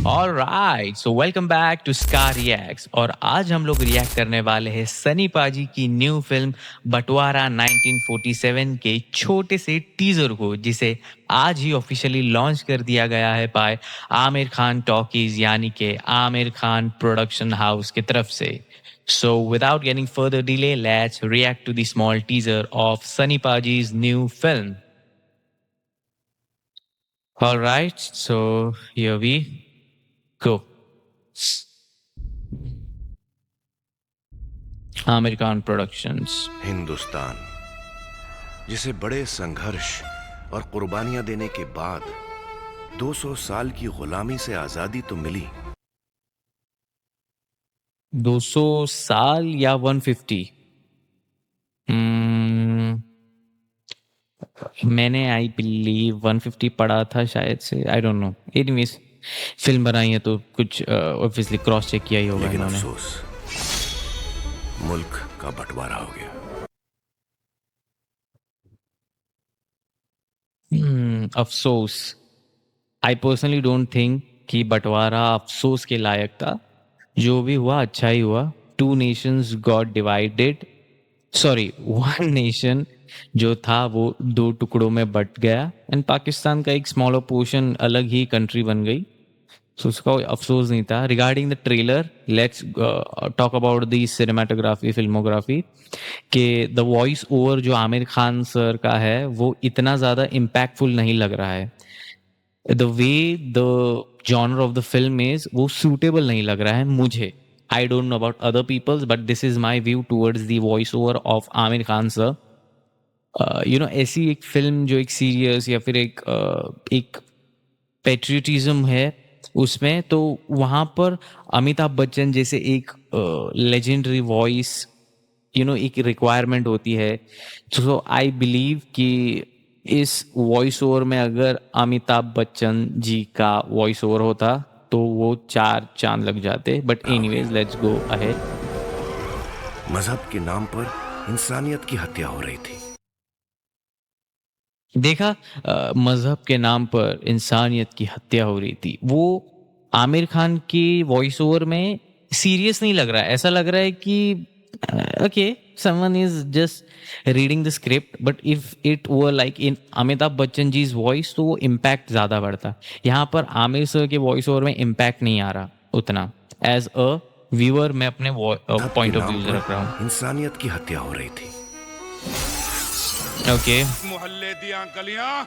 Alright so welcome back to scar reacts और आज हम लोग रिएक्ट करने वाले हैं सनी पाजी की न्यू फिल्म बंटवारा 1947 के छोटे से टीजर को जिसे आज ही ऑफिशियली लॉन्च कर दिया गया है बाय आमिर खान टॉकीज यानी कि आमिर खान प्रोडक्शन हाउस की तरफ से. So without getting further delay, let's react to the small teaser of Sunny Paji's new film. All right, so here we go. American Productions. Hindustan जिसे बड़े संघर्ष और कुर्बानियां देने के बाद 200 साल की गुलामी से आजादी तो मिली, 200 साल या 150? मैंने आई बिलीव 150 पढ़ा था शायद से. आई डोंट नो. एनीवेज फिल्म बनाई है तो कुछ ऑब्वियसली क्रॉस चेक किया ही होगा लेकिन इन्होंने. अफसोस मुल्क का बंटवारा हो गया. अफसोस. आई पर्सनली डोंट थिंक कि बंटवारा अफसोस के लायक था. जो भी हुआ अच्छा ही हुआ. Two nations got divided. Sorry, one nation जो था वो दो टुकड़ों में बट गया एंड पाकिस्तान का एक स्मॉलर पोर्शन अलग ही कंट्री बन गई. सो उसका कोई अफसोस नहीं था. Regarding the trailer, let's talk about the cinematography, filmography. कि द वॉइस ओवर जो आमिर खान सर का है वो इतना ज़्यादा इम्पैक्टफुल नहीं लग रहा है. The way the genre of the film is वो सूटेबल नहीं लग रहा है मुझे. I don't know about other peoples but this is my view towards the voice over of Aamir Khan sir. ऐसी एक फिल्म जो एक सीरियस या फिर एक पेट्रियटिज्म है उसमें, तो वहाँ पर अमिताभ बच्चन जैसे एक लेजेंडरी वॉइस एक रिक्वायरमेंट होती है. सो आई बिलीव कि इस वॉइस ओवर में अगर अमिताभ बच्चन जी का वॉइस ओवर होता तो वो 4 चांद लग जाते. But anyways let's go ahead. मजहब के नाम पर इंसानियत की हत्या हो रही थी. देखा, मजहब के नाम पर इंसानियत की हत्या हो रही थी. वो आमिर खान की वॉइस ओवर में सीरियस नहीं लग रहा है. ऐसा लग रहा है कि okay, someone is just reading the script. But if it were like in Amitabh Bachchan ji's voice तो वो इम्पैक्ट ज़्यादा बढ़ता. यहाँ पर आमिर सर के वॉइस ओवर में इम्पैक्ट नहीं आ रहा उतना. एज अ व्यूअर मैं अपने पॉइंट ऑफ व्यू से रख रहा हूँ. इंसानियत की हत्या हो रही थी. Okay. मोहल्ले दियां गलियां.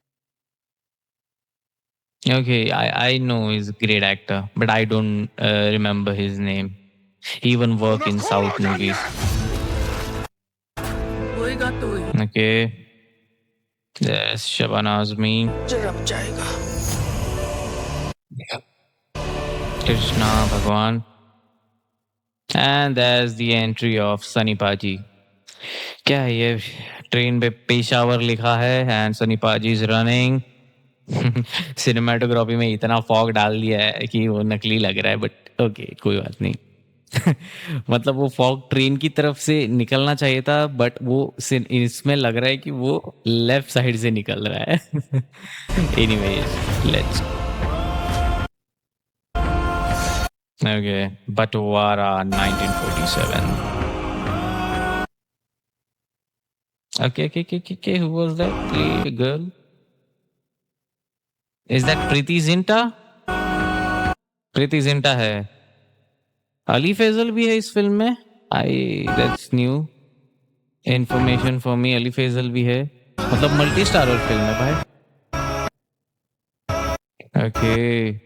Okay, I know he's a great actor, but I don't remember his name. He even work in South movies. होएगा तो ही Okay. There's Shabana Azmi, जम जाएगा. Krishna Bhagwan, and there's the entry of Sunny Paji. क्या है ये? Train पे पेशावर लिखा है एंड सनी पाजी इज रनिंग. सिनेमाटोग्राफी में इतना फॉग डाल दिया है कि वो नकली लग रहा है. बट ओके, कोई बात नहीं. मतलब वो फॉग ट्रेन की तरफ से निकलना चाहिए था बट वो इसमें लग रहा है कि वो लेफ्ट साइड से निकल रहा है. Anyways let's. ओके, बंटवारा 1947. Okay. Who was that? The girl? Is that Preeti Zinta? Preity Zinta है. अली फैजल भी है इस फिल्म में. That's new information for me. Ali Faizal भी है. मतलब मल्टी स्टारर फिल्म है भाई. Okay.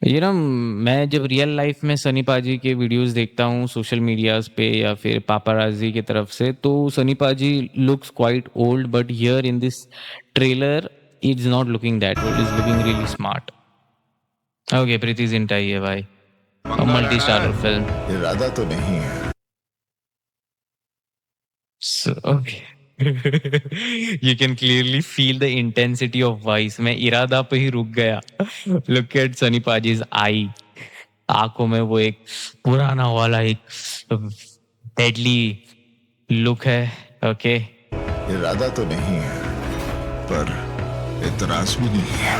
मैं जब रियल लाइफ में सनी पाजी के वीडियोस देखता हूँ सोशल मीडियाज पे या फिर पापाराजी की तरफ से, तो Sunny paaji looks quite old but here in this trailer is not looking that old. Is looking really smart. Okay, Preity Zinta ही है भाई. Multi starrer film. इरादा तो नहीं है. Okay. You can clearly feel the intensity of voice. मैं इरादा पे ही रुक गया. Look at Sunny पाजी's eye. आंखों में वो एक पुराना वाला एक डेडली लुक है. ओके. इरादा तो नहीं है पर इतराज भी नहीं है.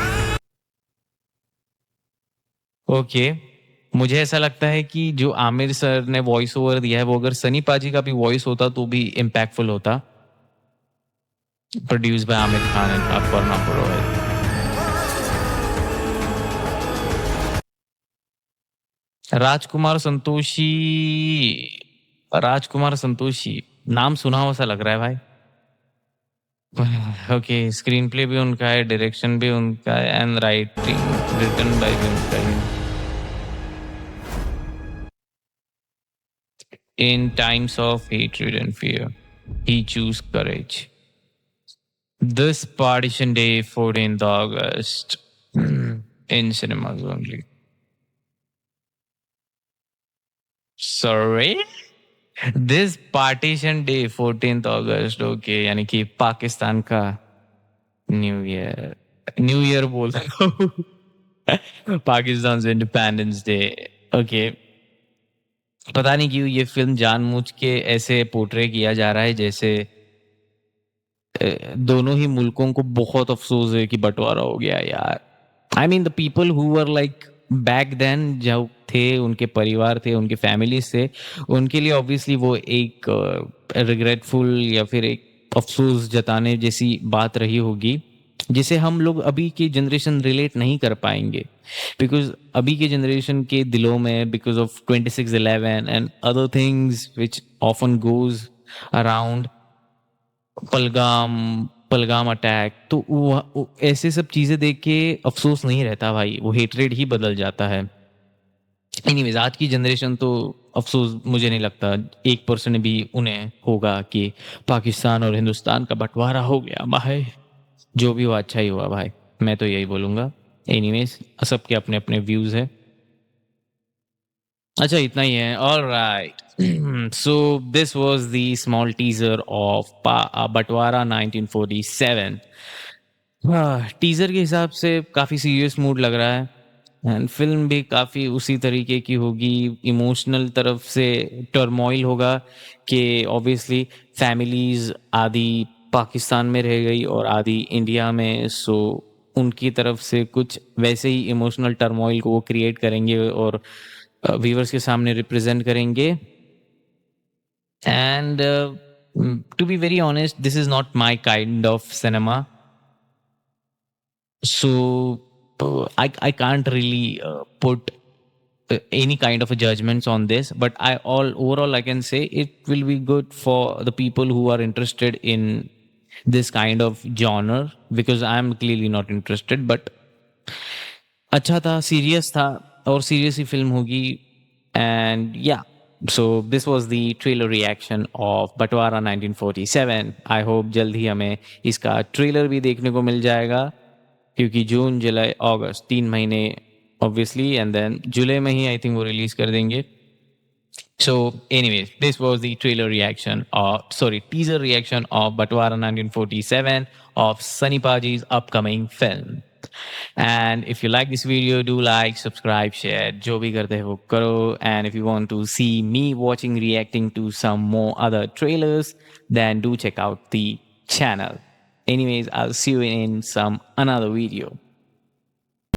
ओके, मुझे ऐसा लगता है कि जो आमिर सर ने वॉइस ओवर दिया है वो अगर सनी पाजी का भी वॉइस होता तो भी इम्पैक्टफुल होता। Produce by Aamir Khan and Aparna Purohit. Rajkumar Santoshi, Rajkumar Santoshi नाम सुना हो सा लग रहा है भाई। ओके, स्क्रीन प्ले भी उनका है, डायरेक्शन भी उनका है एंड राइटिंग रिटन बाय भी उनका है। In times of hatred and fear, he chose courage. This partition day, 14th August, in cinemas only. Sorry? This partition day, 14th August, okay, यानी कि पाकिस्तान का न्यू ईयर बोल रहा हूँ। Pakistan independence day, okay. पता नहीं क्यों ये फिल्म जानबूझ के ऐसे पोर्ट्रे किया जा रहा है जैसे दोनों ही मुल्कों को बहुत अफसोस है कि बंटवारा हो गया यार। I mean the people who were like back then, जब थे उनके परिवार थे, उनके फैमिलीज थे, उनके लिए ऑब्वियसली वो एक रिग्रेटफुल या फिर एक अफसोस जताने जैसी बात रही होगी, जिसे हम लोग अभी की जनरेशन रिलेट नहीं कर पाएंगे, बिकॉज अभी के जनरेशन के दिलों में because of 26/11 and other things which often goes around, Pahalgam attack, तो ऐसे सब चीजें देख के अफसोस नहीं रहता भाई, वो हेटरेड ही बदल जाता है। एनीवेज, आज की जनरेशन तो अफसोस मुझे नहीं लगता 1% भी उन्हें होगा कि पाकिस्तान और हिंदुस्तान का बंटवारा हो गया भाई। जो भी हुआ अच्छा ही हुआ भाई, मैं तो यही बोलूंगा। एनीवेज, सबके अपने अपने व्यूज है। अच्छा, इतना ही है। Alright, so this was the small teaser of बंटवारा 1947। टीजर के हिसाब से काफी सीरियस मूड लग रहा है एंड फिल्म भी काफी उसी तरीके की होगी, इमोशनल तरफ से टर्मोइल होगा कि ऑब्वियसली फैमिलीज आदि पाकिस्तान में रह गई और आदि इंडिया में, सो उनकी तरफ से कुछ वैसे ही इमोशनल टर्मोइल को वो क्रिएट करेंगे और व्यूअर्स के सामने रिप्रेजेंट करेंगे। And to be very honest, this is not my kind of cinema, so I can't really put any kind of a judgments on this, but overall I can say it will be good for the people who are interested in this kind of genre, because I am clearly not interested, but अच्छा था, serious था और serious ही film होगी। And या, so this was the trailer reaction of बंटवारा 1947। I hope जल्द ही हमें इसका ट्रेलर भी देखने को मिल जाएगा, क्योंकि जून, जुलाई, अगस्त 3 महीने ऑब्वियसली, एंड देन जुलाई में ही आई थिंक वो रिलीज कर देंगे। So anyways, this was the teaser reaction of Bantwara 1947 of Sunny Paji's upcoming film. And if you like this video, do like, subscribe, share, jo bhi karte hai wo karo. And if you want to see me reacting to some more other trailers, then do check out the channel. Anyways, I'll see you in some another video.